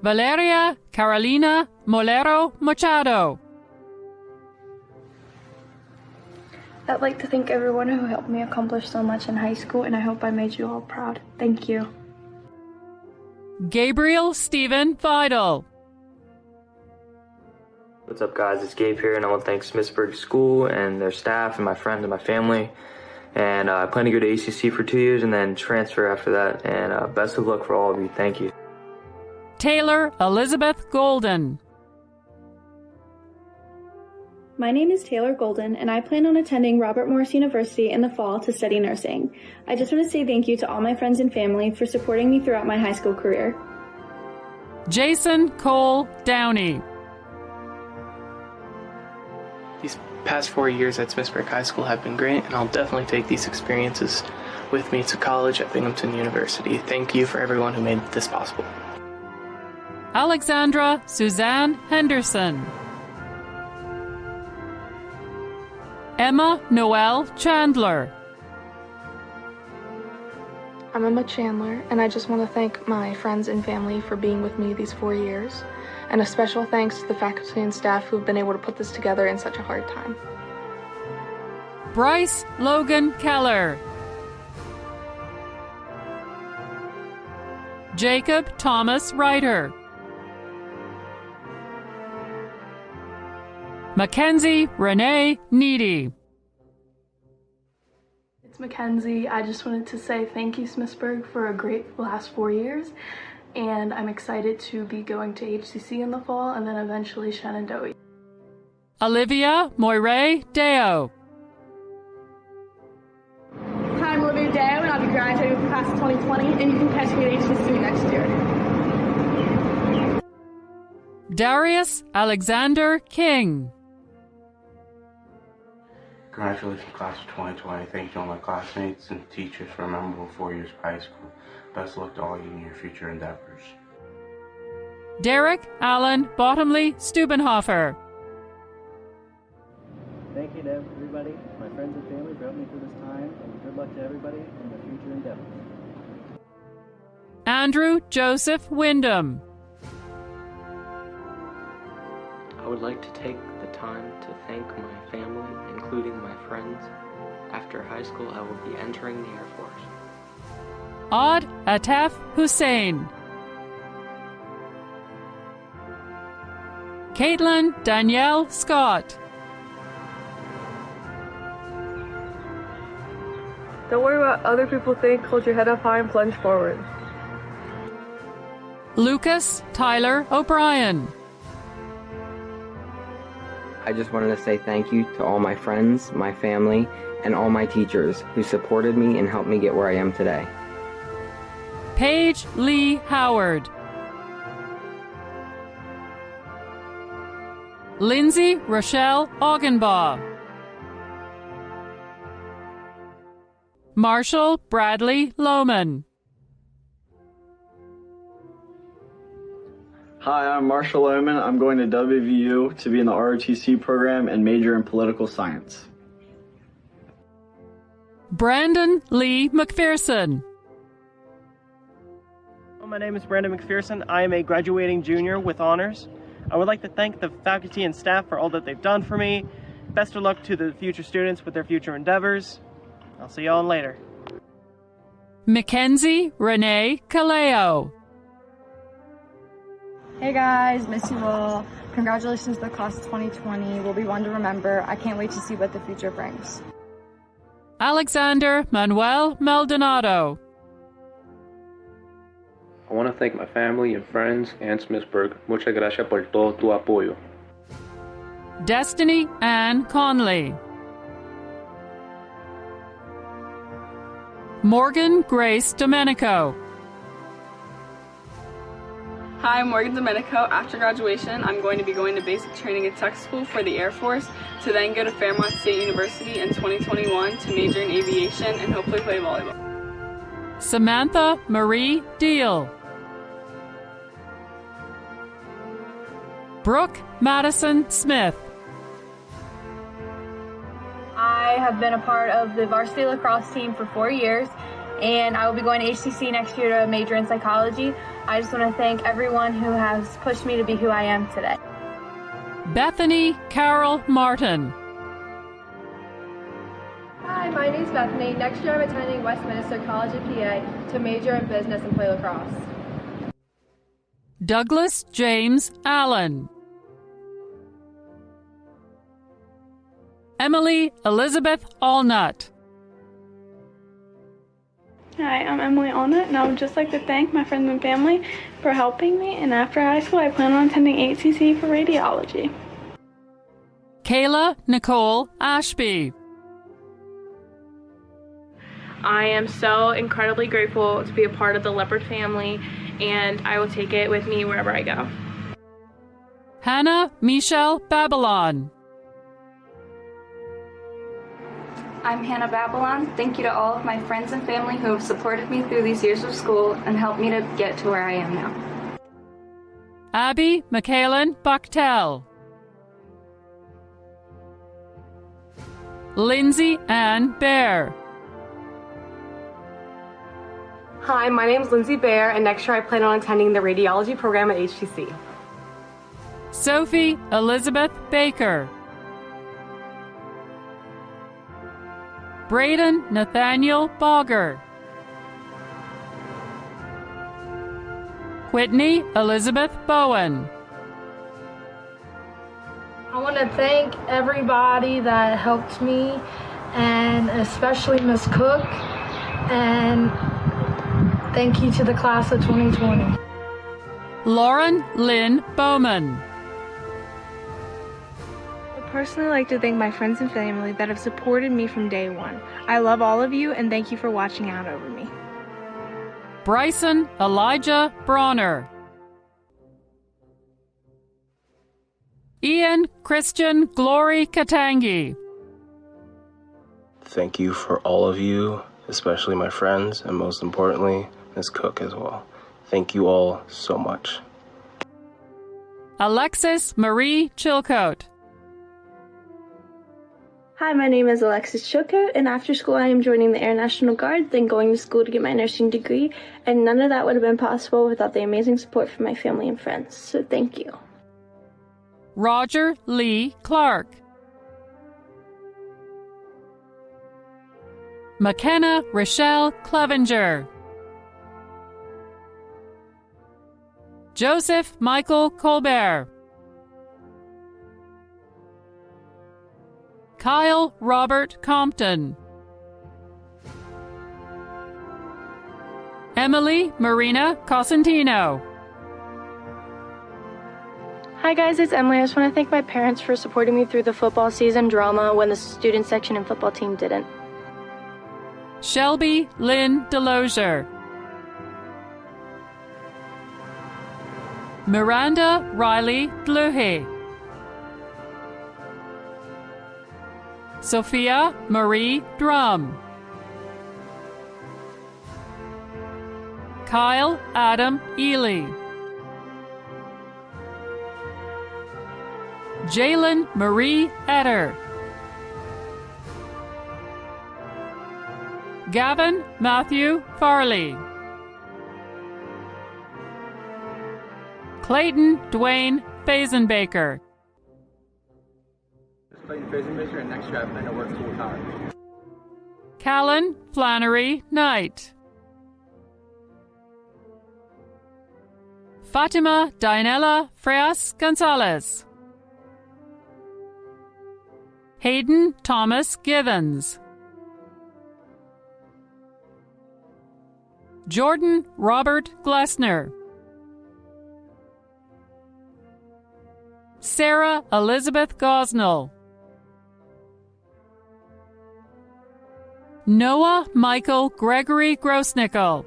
Valeria Carolina Molero Machado. I'd like to thank everyone who helped me accomplish so much in high school, and I hope I made you all proud. Thank you. Gabriel Stephen Vidal. What's up, guys? It's Gabe here, and I want to thank Smithsburg School and their staff and my friends and my family. And I plan to go to ACC for 2 years and then transfer after that. And best of luck for all of you. Thank you. Taylor Elizabeth Golden. My name is Taylor Golden, and I plan on attending Robert Morris University in the fall to study nursing. I just want to say thank you to all my friends and family for supporting me throughout my high school career. Jason Cole Downey. These past 4 years at Smithsburg High School have been great, and I'll definitely take these experiences with me to college at Binghamton University. Thank you for everyone who made this possible. Alexandra Suzanne Henderson. Emma Noelle Chandler. I'm Emma Chandler, and I just want to thank my friends and family for being with me these 4 years. And a special thanks to the faculty and staff who have been able to put this together in such a hard time. Bryce Logan Keller. Jacob Thomas Reiter. Mackenzie Renee Needy. It's Mackenzie. I just wanted to say thank you, Smithsburg, for a great last 4 years. And I'm excited to be going to HCC in the fall and then eventually Shenandoah. Olivia Moire Deo. Hi, I'm Olivia Deo, and I'll be graduating from class of 2020, and you can catch me at HCC next year. Darius Alexander King. Congratulations, class of 2020. Thank you all my classmates and teachers for a memorable 4 years of high school. Best of luck to all you in your future endeavors. Derek Allen Bottomley Stubenhofer. Thank you to everybody, my friends and family, for helping me through this time, and good luck to everybody in their future endeavors. Andrew Joseph Wyndham. I would like to take the time to thank my family, including my friends. After high school, I will be entering the Air Force. Odd Atef Hussein. Caitlin Danielle Scott. Don't worry what other people think, hold your head up high and plunge forward. Lucas Tyler O'Brien. I just wanted to say thank you to all my friends, my family, and all my teachers who supported me and helped me get where I am today. Paige Lee Howard. Lindsay Rochelle Augenbaugh. Marshall Bradley Lohman. Hi, I'm Marshall Oman. I'm going to WVU to be in the ROTC program and major in political science. Brandon Lee McPherson. My name is Brandon McPherson. I am a graduating junior with honors. I would like to thank the faculty and staff for all that they've done for me. Best of luck to the future students with their future endeavors. I'll see y'all later. Mackenzie Renee Kaleo. Hey guys, miss you all. Congratulations to the class of 2020. We'll be one to remember. I can't wait to see what the future brings. Alexander Manuel Maldonado. I want to thank my family and friends and Smithsburg. Muchas gracias por todo tu apoyo. Destiny Ann Conley. Morgan Grace Domenico. Hi, I'm Morgan Domenico. After graduation, I'm going to be going to basic training and tech school for the Air Force to then go to Fairmont State University in 2021 to major in aviation and hopefully play volleyball. Samantha Marie Deal. Brooke Madison Smith. I have been a part of the varsity lacrosse team for 4 years, and I will be going to HCC next year to major in psychology. I just want to thank everyone who has pushed me to be who I am today. Bethany Carol Martin. Hi, my name is Bethany. Next year I'm attending Westminster College of PA to major in business and play lacrosse. Douglas James Allen. Emily Elizabeth Allnut. Hi, I'm Emily Allnut, and I would just like to thank my friends and family for helping me, and after high school I plan on attending HCC for radiology. Kayla Nicole Ashby. I am so incredibly grateful to be a part of the Leopard family, and I will take it with me wherever I go. Hannah Michelle Babylon. I'm Hannah Babylon. Thank you to all of my friends and family who have supported me through these years of school and helped me to get to where I am now. Abby McKaylin Bucktel. Lindsey Ann Bair. Hi, my name is Lindsey Bair, and next year I plan on attending the radiology program at HTC. Sophie Elizabeth Baker. Braden Nathaniel Bogger. Whitney Elizabeth Bowen. I want to thank everybody that helped me, and especially Miss Cook, and thank you to the class of 2020. Lauren Lynn Bowman. I would personally like to thank my friends and family that have supported me from day one. I love all of you, and thank you for watching out over me. Bryson Elijah Bronner. Ian Christian Glory Katangi. thank you for all of you, especially my friends, and most importantly, Ms. Cook as well. Thank you all so much. Alexis Marie Chilcote. Hi, my name is Alexis Chilcote, and after school I am joining the Air National Guard, then going to school to get my nursing degree, and none of that would have been possible without the amazing support from my family and friends, so thank you. Roger Lee Clark. McKenna Rochelle Clevenger. Joseph Michael Colbert. Kyle Robert Compton. Emily Marina Cosentino. Hi guys, it's Emily. I just want to thank my parents for supporting me through the football season drama when the student section and football team didn't. Shelby Lynn Delozier. Miranda Riley Dluhe. Sophia Marie Drum. Kyle Adam Ely. Jalen Marie Etter. Gavin Matthew Farley. Clayton Dwayne Fazenbaker. Clayton Fazenbaker, and next year I plan to work full time. Callan Flannery Knight. Fatima Dinella Freas Gonzalez. Hayden Thomas Givens. Jordan Robert Glessner. Sarah Elizabeth Gosnell. Noah Michael Gregory Grossnickel.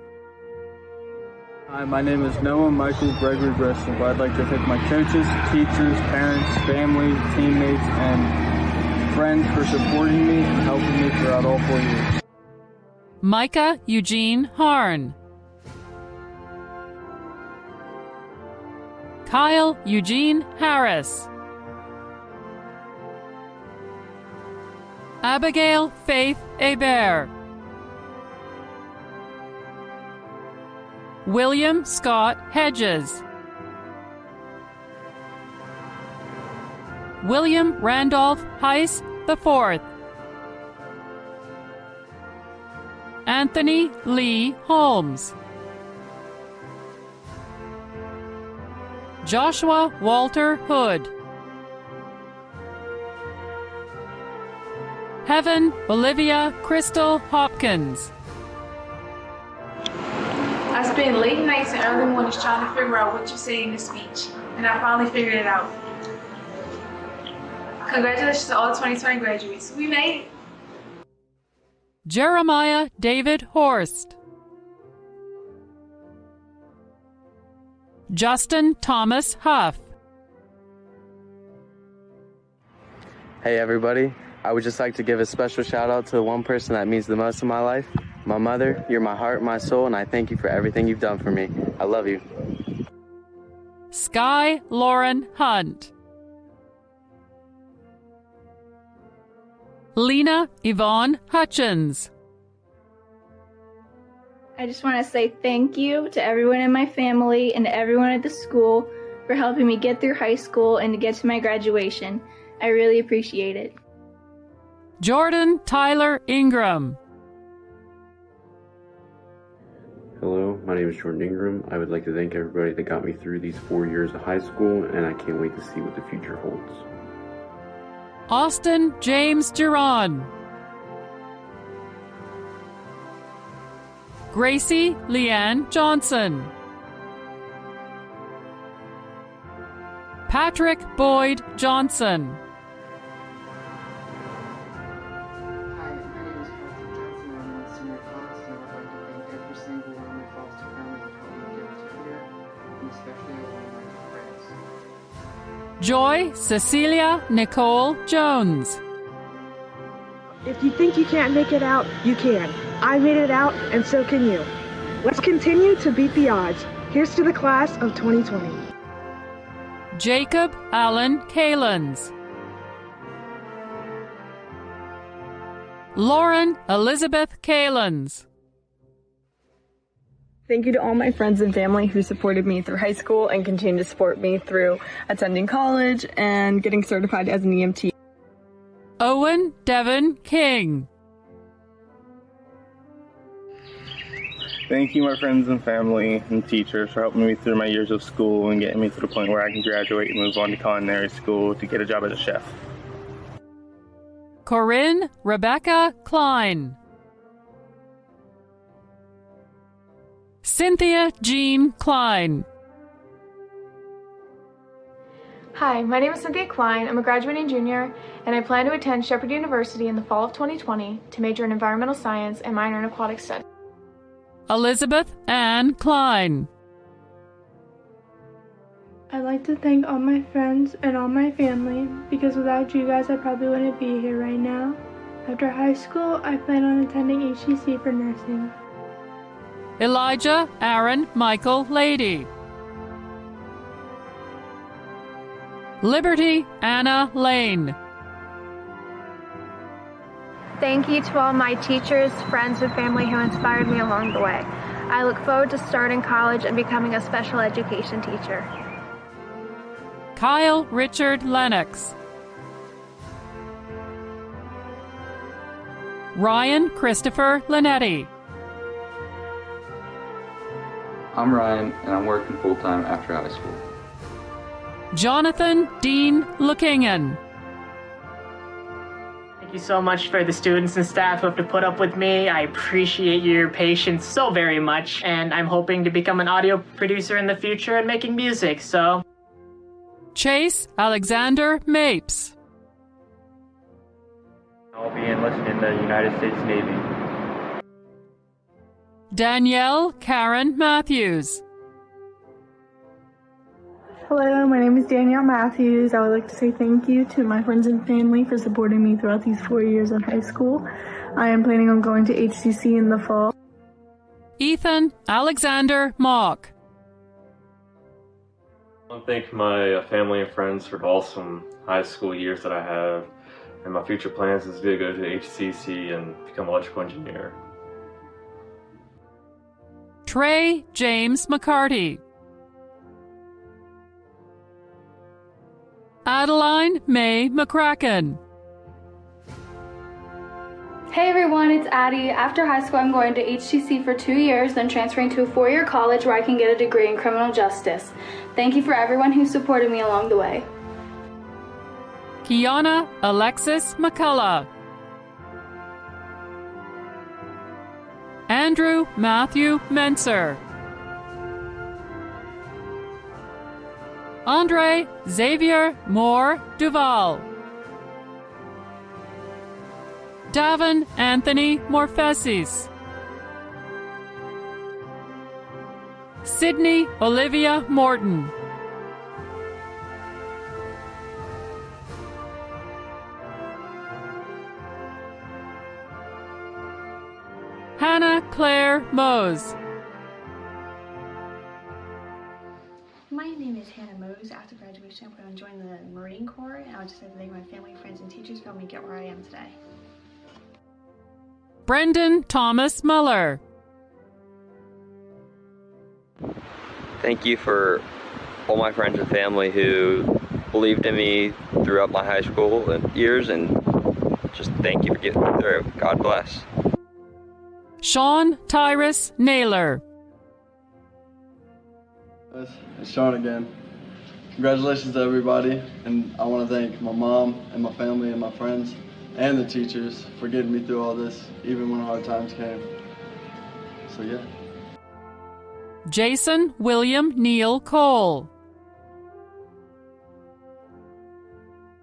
Hi, my name is Noah Michael Gregory Grossnickel. I'd like to thank my coaches, teachers, parents, family, teammates, and friends for supporting me and helping me throughout all 4 years. Micah Eugene Harn. Kyle Eugene Harris. Abigail Faith Hebert. William Scott Hedges. William Randolph Heiss IV. Anthony Lee Holmes. Joshua Walter Hood. Heaven Olivia Crystal Hopkins. I spent late nights and early mornings trying to figure out what you say in the speech, and I finally figured it out. Congratulations to all 2020 graduates. We made it. Jeremiah David Horst. Justin Thomas Huff. Hey everybody, I would just like to give a special shout out to the one person that means the most in my life, my mother. You're my heart, my soul, and I thank you for everything you've done for me. I love you. Sky Lauren Hunt. Lena Yvonne Hutchins. I just want to say thank you to everyone in my family and everyone at the school for helping me get through high school and to get to my graduation. I really appreciate it. Jordan Tyler Ingram. Hello, my name is Jordan Ingram. I would like to thank everybody that got me through these 4 years of high school, and I can't wait to see what the future holds. Austin James Duran. Gracie Leanne Johnson. Patrick Boyd Johnson. Joy Cecilia Nicole Jones. If you think you can't make it out, you can. I made it out, and so can you. Let's continue to beat the odds. Here's to the class of 2020. Jacob Allen Kalins. Lauren Elizabeth Kalins. Thank you to all my friends and family who supported me through high school and continue to support me through attending college and getting certified as an EMT. Owen Devon King. Thank you, my friends and family and teachers, for helping me through my years of school and getting me to the point where I can graduate and move on to culinary school to get a job as a chef. Corinne Rebecca Klein. Cynthia Jean Klein. Hi, my name is Cynthia Klein. I'm a graduating junior, and I plan to attend Shepherd University in the fall of 2020 to major in environmental science and minor in aquatic studies. Elizabeth Ann Klein. I'd like to thank all my friends and all my family, because without you guys I probably wouldn't be here right now. After high school, I plan on attending HCC for nursing. Elijah Aaron Michael Lady. Liberty Anna Lane. Thank you to all my teachers, friends, and family who inspired me along the way. I look forward to starting college and becoming a special education teacher. Kyle Richard Lennox. Ryan Christopher Linetti. I'm Ryan, and I'm working full-time after high school. Jonathan Dean Lukingen. Thank you so much for the students and staff who have to put up with me. I appreciate your patience so very much, and I'm hoping to become an audio producer in the future and making music, so... Chase Alexander Mapes. I'll be enlisted in the United States Navy. Danielle Karen Matthews. Hello, my name is Danielle Matthews. I would like to say thank you to my friends and family for supporting me throughout these 4 years in high school. I am planning on going to HCC in the fall. Ethan Alexander Mock. I want to thank my family and friends for the awesome high school years that I have, and my future plans is to go to HCC and become an electrical engineer. Trey James McCarty. Adaline Mae McCracken. Hey everyone, it's Addie. After high school, I'm going to HCC for 2 years, then transferring to a 4-year college where I can get a degree in criminal justice. Thank you for everyone who supported me along the way. Kiana Alexis McCullough. Andrew Matthew Menser. Andre Xavier Moore Duval. Davin Anthony Morfesis. Sydney Olivia Morton. Hannah Claire Mose. My name is Hannah Mose. After graduation, I plan on joining the Marine Corps, and I would just like to thank my family, friends, and teachers for helping me get where I am today. Brendan Thomas Muller. Thank you for all my friends and family who believed in me throughout my high school and years, and just thank you for getting me through. God bless. Sean Tyrus Naylor. It's Sean again. Congratulations to everybody, and I want to thank my mom and my family and my friends and the teachers for getting me through all this, even when hard times came. So yeah. Jason William Neal Cole.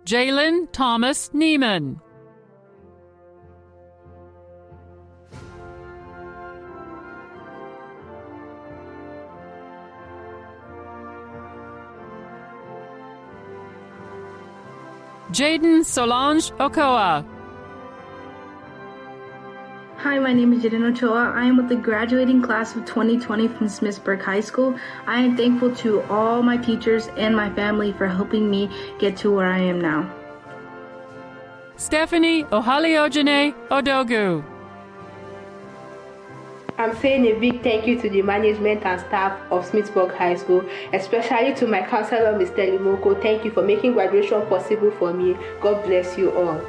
Jalen Thomas Neiman. Jaden Solange Okoa. Hi, my name is Jaden Ochoa. I am with the graduating class of 2020 from Smithsburg High School. I am thankful to all my teachers and my family for helping me get to where I am now. Stephanie Ohaliojene Odogu. I'm saying a big thank you to the management and staff of Smithsburg High School, especially to my counselor, Mr. Limoko. Thank you for making graduation possible for me. God bless you all.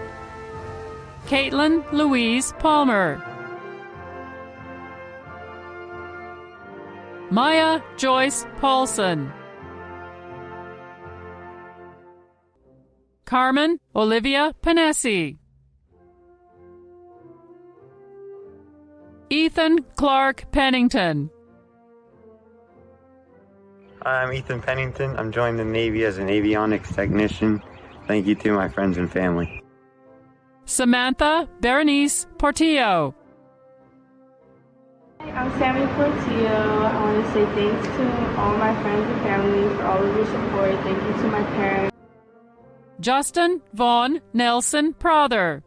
Caitlin Louise Palmer. Maya Joyce Paulson. Carmen Olivia Panesi. Ethan Clark Pennington. I'm Ethan Pennington. I'm joining the Navy as an avionics technician. Thank you to my friends and family. Samantha Berenice Portillo. I'm Sammy Portillo. I want to say thanks to all my friends and family for all of your support. Thank you to my parents. Justin Vaughn Nelson Prother.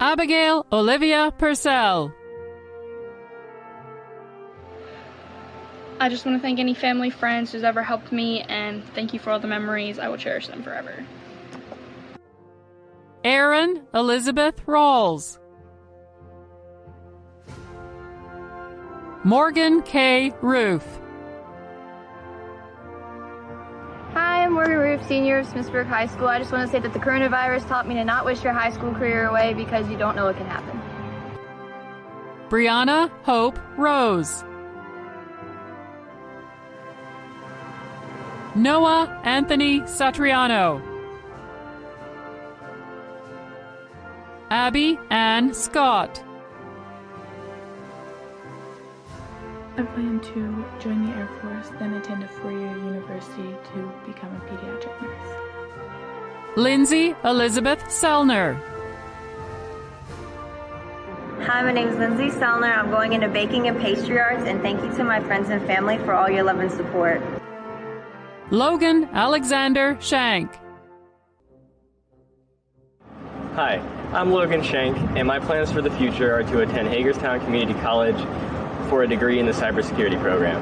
Abigail Olivia Purcell. I just want to thank any family, friends who's ever helped me, and thank you for all the memories. I will cherish them forever. Erin Elizabeth Rawls. Morgan K. Roof. Hi, I'm Morgan Roof, senior of Smithsburg High School. I just want to say that the coronavirus taught me to not wish your high school career away because you don't know what can happen. Brianna Hope Rose. Noah Anthony Satriano. Abby Ann Scott. I plan to join the Air Force, then attend a four-year university to become a pediatric nurse. Lindsay Elizabeth Selner. Hi, my name is Lindsay Selner. I'm going into baking and pastry arts, and thank you to my friends and family for all your love and support. Logan Alexander Shank. Hi, I'm Logan Shank, and my plans for the future are to attend Hagerstown Community College for a degree in the cybersecurity program.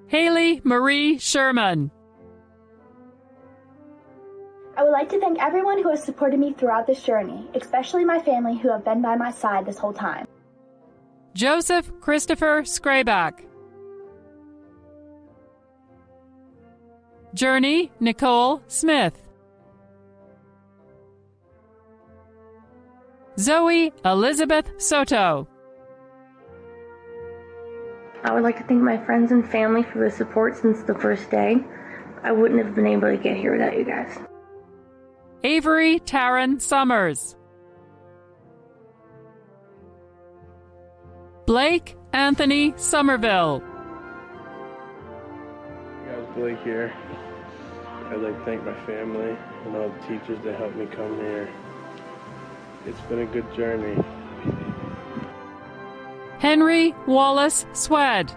Haley Marie Sherman. I would like to thank everyone who has supported me throughout this journey, especially my family who have been by my side this whole time. Joseph Christopher Scrayback. Journey Nicole Smith. Zoe Elizabeth Soto. I would like to thank my friends and family for the support since the first day. I wouldn't have been able to get here without you guys. Avery Taryn Summers. Blake Anthony Somerville. Hey guys, Blake here. I'd like to thank my family and all the teachers that helped me come here. It's been a good journey. Henry Wallace Swed.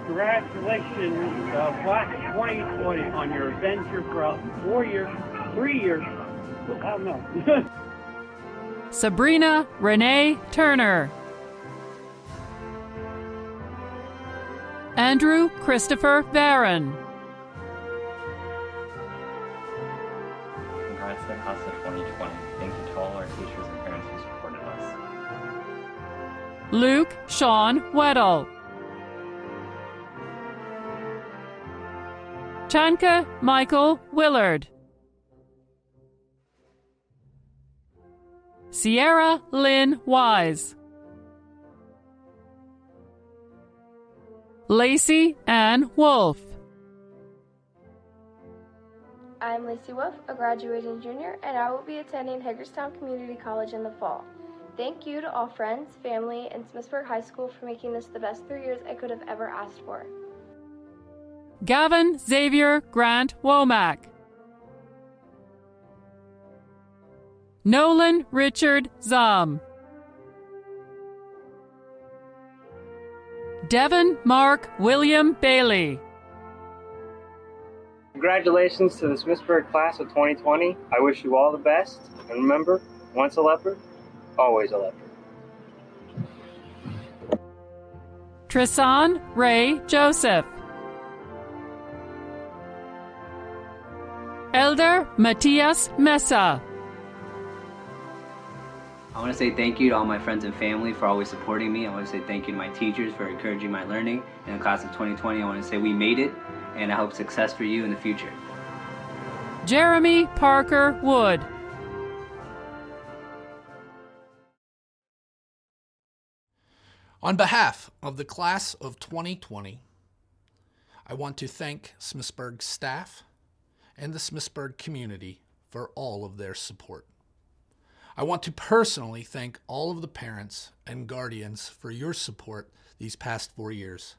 Congratulations, Class of 2020, on your adventure throughout 3 years. I don't know. Sabrina Renee Turner. Andrew Christopher Barron. Congrats to the class of 2020. Thank you to all our teachers and parents who supported us. Luke Sean Weddle. Chanka Michael Willard. Sierra Lynn Wise. Lacey Ann Wolf. I'm Lacey Wolf, a graduating junior, and I will be attending Hagerstown Community College in the fall. Thank you to all friends, family, and Smithsburg High School for making this the best 3 years I could have ever asked for. Gavin Xavier Grant Womack. Nolan Richard Zom. Devin Mark William Bailey. Congratulations to the Smithsburg class of 2020. I wish you all the best. And remember, once a leopard, always a leopard. Tristan Ray Joseph. Elder Matthias Mesa. I want to say thank you to all my friends and family for always supporting me. I want to say thank you to my teachers for encouraging my learning. In the class of 2020, I want to say we made it, and I hope success for you in the future. Jeremy Parker Wood. On behalf of the class of 2020, I want to thank Smithsburg staff and the Smithsburg community for all of their support. I want to personally thank all of the parents and guardians for your support these past 4 years.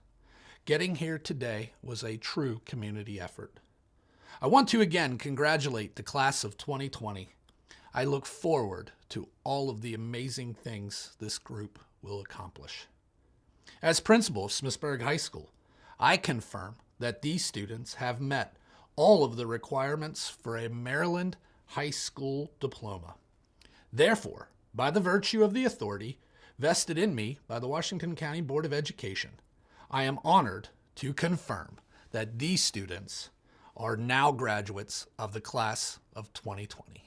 Getting here today was a true community effort. I want to again congratulate the class of 2020. I look forward to all of the amazing things this group will accomplish. As principal of Smithsburg High School, I confirm that these students have met all of the requirements for a Maryland high school diploma. Therefore, by the virtue of the authority vested in me by the Washington County Board of Education, I am honored to confirm that these students are now graduates of the class of 2020.